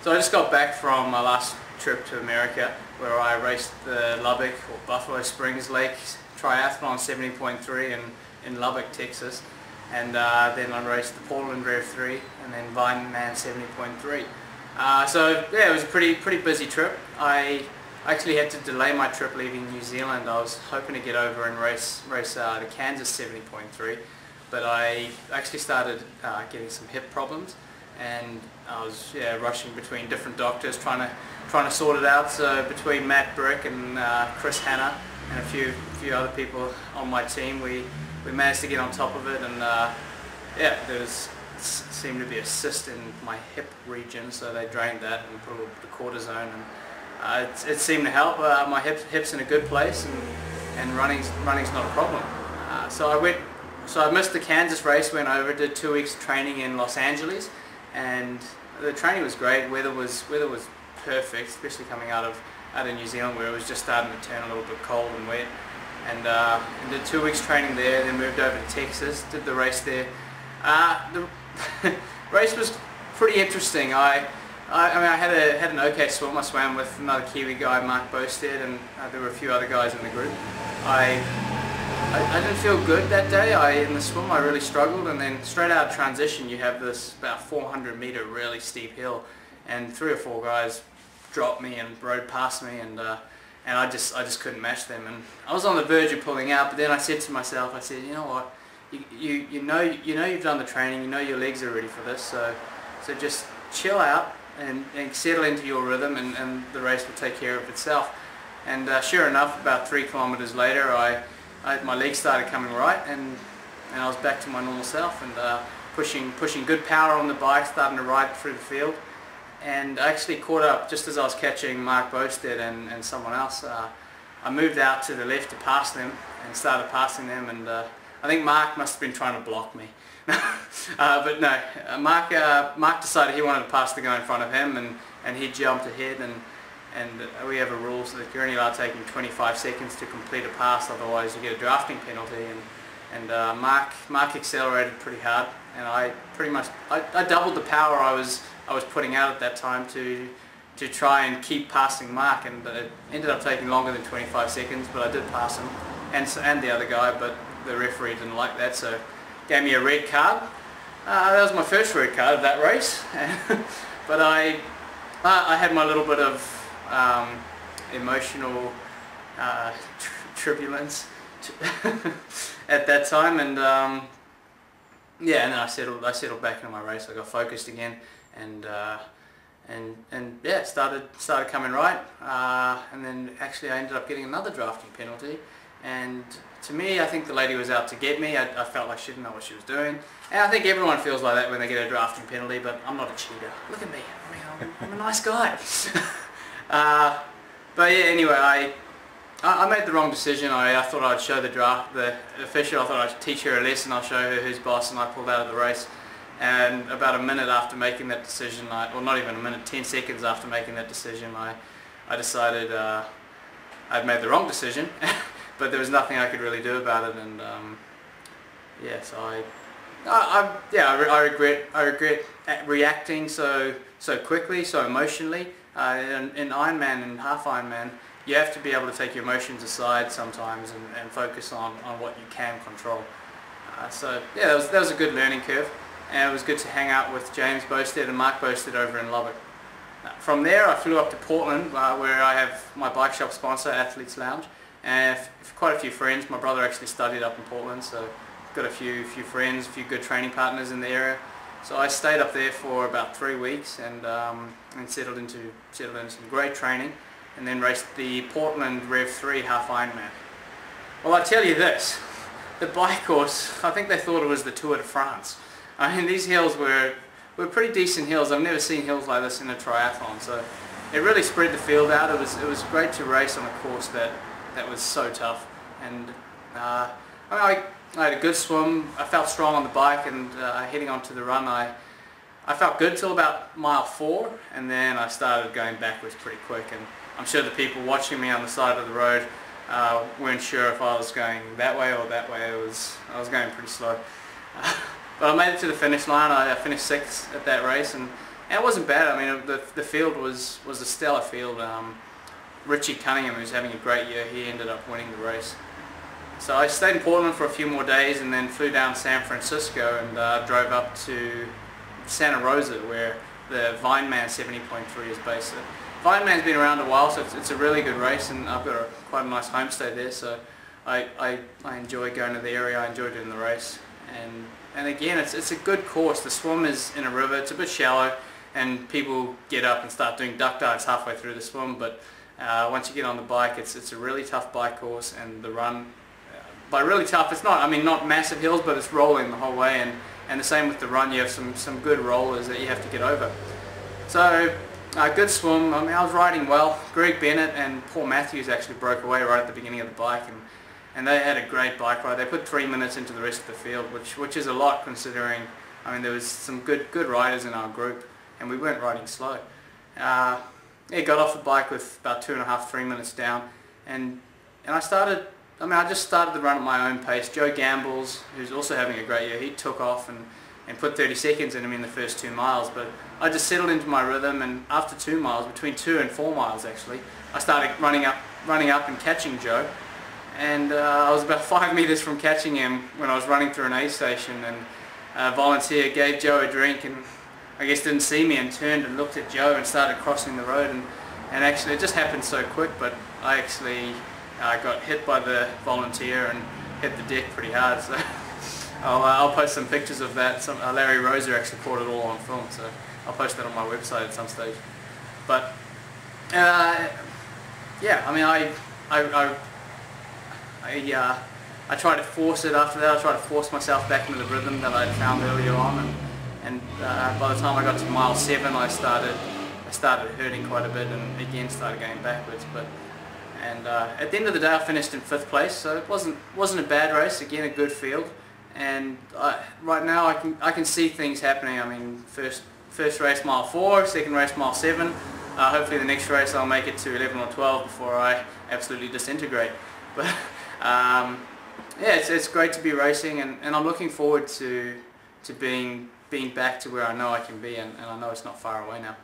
So I just got back from my last trip to America, where I raced the Lubbock or Buffalo Springs Lake Triathlon 70.3 in Lubbock, Texas, and then I raced the Portland Rev 3 and then Vineman 70.3. So yeah, it was a pretty busy trip. I actually had to delay my trip leaving New Zealand. I was hoping to get over and race the Kansas 70.3, but I actually started getting some hip problems, and I was rushing between different doctors trying to sort it out. So between Matt Brick and Chris Hanna and a few other people on my team, we managed to get on top of it, and there seemed to be a cyst in my hip region, so they drained that and put a little bit of cortisone, and it seemed to help. My hips in a good place, and running's not a problem. So I missed the Kansas race, went over, did 2 weeks of training in Los Angeles, and the training was great. Weather was perfect, especially coming out of New Zealand, where it was just starting to turn a little bit cold and wet. And did 2 weeks training there, then moved over to Texas, did the race there. The race was pretty interesting. I mean, I had an okay swim. I swam with another Kiwi guy, Mark Bosted, and there were a few other guys in the group. I didn't feel good that day. In the swim I really struggled, and then straight out of transition you have this about 400-meter really steep hill, and 3 or 4 guys dropped me and rode past me, and I just couldn't match them, and I was on the verge of pulling out. But then I said to myself, I said, you know what, you know you've done the training, you know your legs are ready for this, so just chill out and settle into your rhythm, and the race will take care of itself. And sure enough, about 3 kilometers later, my legs started coming right, and I was back to my normal self, and pushing good power on the bike, starting to ride through the field. And I actually caught up just as I was catching Mark Bosted and someone else. I moved out to the left to pass them and started passing them, and I think Mark must have been trying to block me. But no, Mark decided he wanted to pass the guy in front of him, and he jumped ahead, and we have a rule so that you're only allowed taking 25 seconds to complete a pass, otherwise you get a drafting penalty. And Mark accelerated pretty hard, and I doubled the power I was putting out at that time to try and keep passing Mark, and it ended up taking longer than 25 seconds, but I did pass him and the other guy, but the referee didn't like that, so gave me a red card. That was my first red card of that race. But I had my little bit of emotional turbulence at that time, and and then I settled back into my race. I got focused again, and started coming right, and then actually I ended up getting another drafting penalty, and to me, I think the lady was out to get me. I felt like she didn't know what she was doing, and I think everyone feels like that when they get a drafting penalty, but I'm not a cheater. Look at me, I mean, I'm a nice guy. But yeah, anyway, I made the wrong decision. I thought I'd show the official, I thought I'd teach her a lesson, I'll show her who's boss, and I pulled out of the race. And about a minute after making that decision, well, not even a minute, 10 seconds after making that decision, I decided I'd made the wrong decision, but there was nothing I could really do about it. And so I regret reacting so quickly, so emotionally. In Ironman and half Ironman, you have to be able to take your emotions aside sometimes and focus on what you can control. So yeah, that was a good learning curve, and it was good to hang out with James Bosted and Mark Bosted over in Lubbock. From there I flew up to Portland, where I have my bike shop sponsor, Athletes Lounge, and quite a few friends. My brother actually studied up in Portland, so I've got a few friends, a few good training partners in the area. So I stayed up there for about 3 weeks, and settled into some great training, and then raced the Portland Rev 3 half Ironman. Well, I tell you this, the bike course, I think they thought it was the Tour de France. I mean, these hills were pretty decent hills. I've never seen hills like this in a triathlon, so it really spread the field out. It was great to race on a course that was so tough, and I had a good swim. I felt strong on the bike, and heading onto the run, I felt good till about mile 4, and then I started going backwards pretty quick, and I'm sure the people watching me on the side of the road weren't sure if I was going that way or that way. I was going pretty slow. But I made it to the finish line. I finished 6th at that race, and And it wasn't bad. I mean, the field was a stellar field. Richie Cunningham, who's having a great year, he ended up winning the race. So I stayed in Portland for a few more days and then flew down to San Francisco and drove up to Santa Rosa, where the Vineman 70.3 is based. Vineman's been around a while, so it's a really good race, and I've got quite a nice homestay there, so I enjoy going to the area. I enjoy doing the race, and again, it's a good course. The swim is in a river. It's a bit shallow, and people get up and start doing duck dives halfway through the swim, but once you get on the bike, it's a really tough bike course, and the run, by really tough, it's not, I mean, not massive hills, but it's rolling the whole way, and the same with the run. You have some good rollers that you have to get over. So good swim. I mean, I was riding well. Greg Bennett and Paul Matthews actually broke away right at the beginning of the bike, and they had a great bike ride. They put 3 minutes into the rest of the field, which is a lot considering, I mean, there was some good riders in our group, and we weren't riding slow. He got off the bike with about 2.5, 3 minutes down, and I started, I mean, I just started the run at my own pace. Joe Gambles, who's also having a great year, he took off and put 30 seconds in him in the first 2 miles, but I just settled into my rhythm, and after 2 miles, between 2 and 4 miles actually, I started running up and catching Joe, and I was about 5 meters from catching him when I was running through an aid station, and a volunteer gave Joe a drink and I guess didn't see me and turned and looked at Joe and started crossing the road, and actually it just happened so quick, but I actually got hit by the volunteer and hit the deck pretty hard, so I'll post some pictures of that. Larry Roser actually caught it all on film, so I'll post that on my website at some stage. But yeah, I mean, I tried to force it after that. I tried to force myself back into the rhythm that I had found earlier on, and by the time I got to mile 7, I started hurting quite a bit, and again started going backwards. And at the end of the day, I finished in 5th place, so it wasn't a bad race. Again, a good field, and right now I can see things happening. I mean, first race mile 4, second race mile 7. Hopefully the next race I'll make it to 11 or 12 before I absolutely disintegrate. But yeah, it's great to be racing, and I'm looking forward to being back to where I know I can be, and I know it's not far away now.